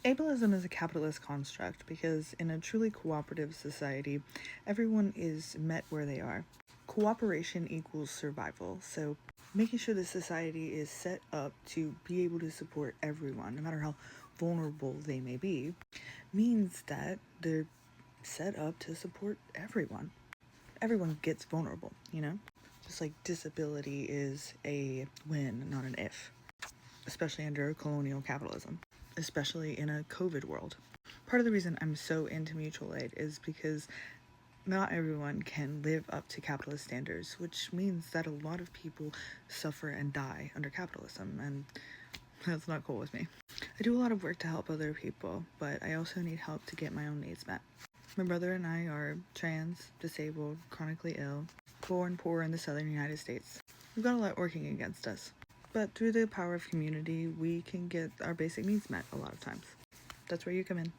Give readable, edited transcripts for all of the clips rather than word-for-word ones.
Ableism is a capitalist construct because in a truly cooperative society, everyone is met where they are. Cooperation equals survival, so making sure the society is set up to be able to support everyone, no matter how vulnerable they may be, means that they're set up to support everyone. Everyone gets vulnerable, you know? Just like disability is a when, not an if, especially under colonial capitalism, especially in a COVID world. Part of the reason I'm so into mutual aid is because not everyone can live up to capitalist standards, which means that a lot of people suffer and die under capitalism, and that's not cool with me. I do a lot of work to help other people, but I also need help to get my own needs met. My brother and I are trans, disabled, chronically ill, born poor in the southern United States. We've got a lot working against us, but through the power of community, we can get our basic needs met a lot of times. That's where you come in.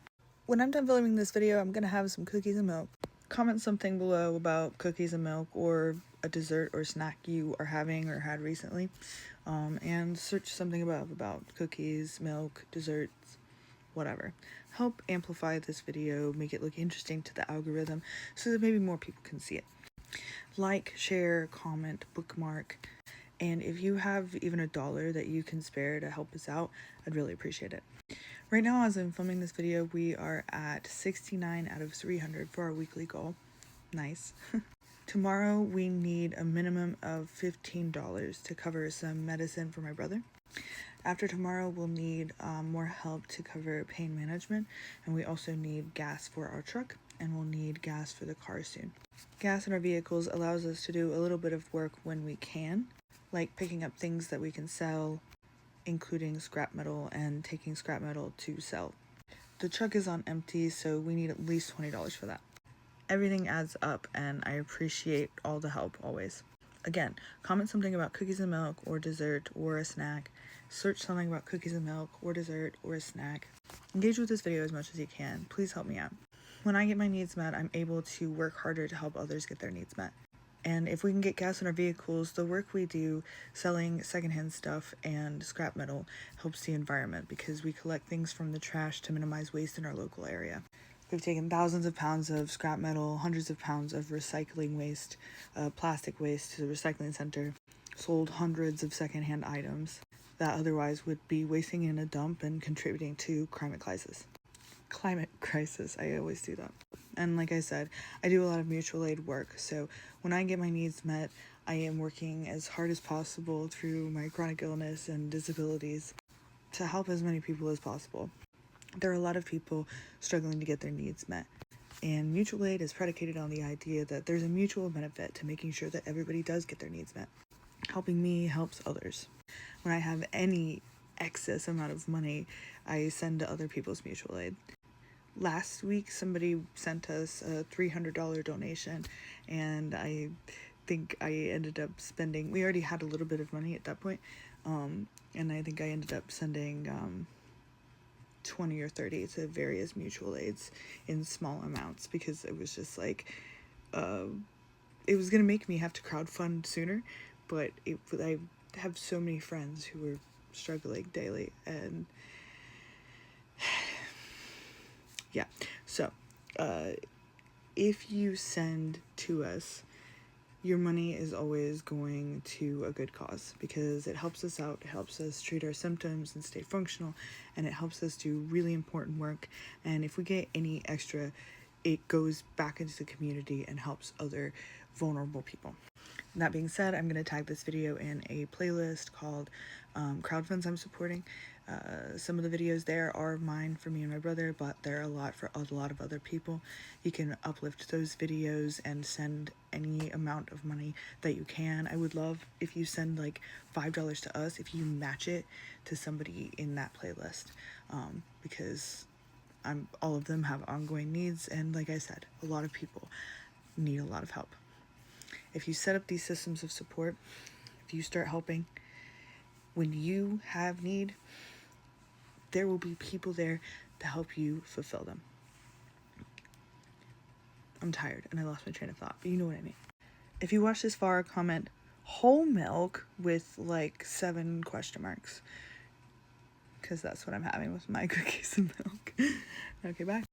When I'm done filming this video, I'm gonna have some cookies and milk. Comment something below about cookies and milk or a dessert or snack you are having or had recently, and search something above about cookies, milk, desserts, whatever. Help amplify this video, make it look interesting to the algorithm so that maybe more people can see it. Like, share, comment, bookmark, and if you have even $1 that you can spare to help us out, I'd really appreciate it. Right now, as I'm filming this video, we are at 69 out of 300 for our weekly goal. Nice. Tomorrow, we need a minimum of $15 to cover some medicine for my brother. After tomorrow, we'll need more help to cover pain management, and we also need gas for our truck, and we'll need gas for the car soon. Gas in our vehicles allows us to do a little bit of work when we can, like picking up things that we can sell, including scrap metal, and taking scrap metal to sell. The truck is on empty, so we need at least $20 for that. Everything adds up, and I appreciate all the help always. Again, comment something about cookies and milk or dessert or a snack. Search something about cookies and milk or dessert or a snack. Engage with this video as much as you can. Please help me out. When I get my needs met, I'm able to work harder to help others get their needs met. And if we can get gas in our vehicles, the work we do selling secondhand stuff and scrap metal helps the environment because we collect things from the trash to minimize waste in our local area. We've taken thousands of pounds of scrap metal, hundreds of pounds of recycling waste, plastic waste to the recycling center, sold hundreds of secondhand items that otherwise would be wasting in a dump and contributing to climate crisis. I always do that. And like I said, I do a lot of mutual aid work, so when I get my needs met, I am working as hard as possible through my chronic illness and disabilities to help as many people as possible. There are a lot of people struggling to get their needs met, and mutual aid is predicated on the idea that there's a mutual benefit to making sure that everybody does get their needs met. Helping me helps others. When I have any excess amount of money, I send to other people's mutual aid. Last week, somebody sent us a $300 donation, and I think I ended up spending, we already had a little bit of money at that point, and I think I ended up sending 20 or 30 to various mutual aids in small amounts because it was just like, it was going to make me have to crowdfund sooner, but I have so many friends who are struggling daily, and yeah, so if you send to us, your money is always going to a good cause because it helps us out, it helps us treat our symptoms and stay functional, and it helps us do really important work. And if we get any extra, it goes back into the community and helps other vulnerable people. And that being said, I'm going to tag this video in a playlist called Crowdfunds I'm Supporting. Some of the videos there are mine for me and my brother, but there are a lot for a lot of other people. You can uplift those videos and send any amount of money that you can. I would love if you send like $5 to us, if you match it to somebody in that playlist, because all of them have ongoing needs, and like I said, a lot of people need a lot of help. If you set up these systems of support, if you start helping, when you have need, there will be people there to help you fulfill them. I'm tired and I lost my train of thought, but you know what I mean. If you watch this far, comment whole milk with like 7 question marks, because that's what I'm having with my cookies and milk. Okay, bye.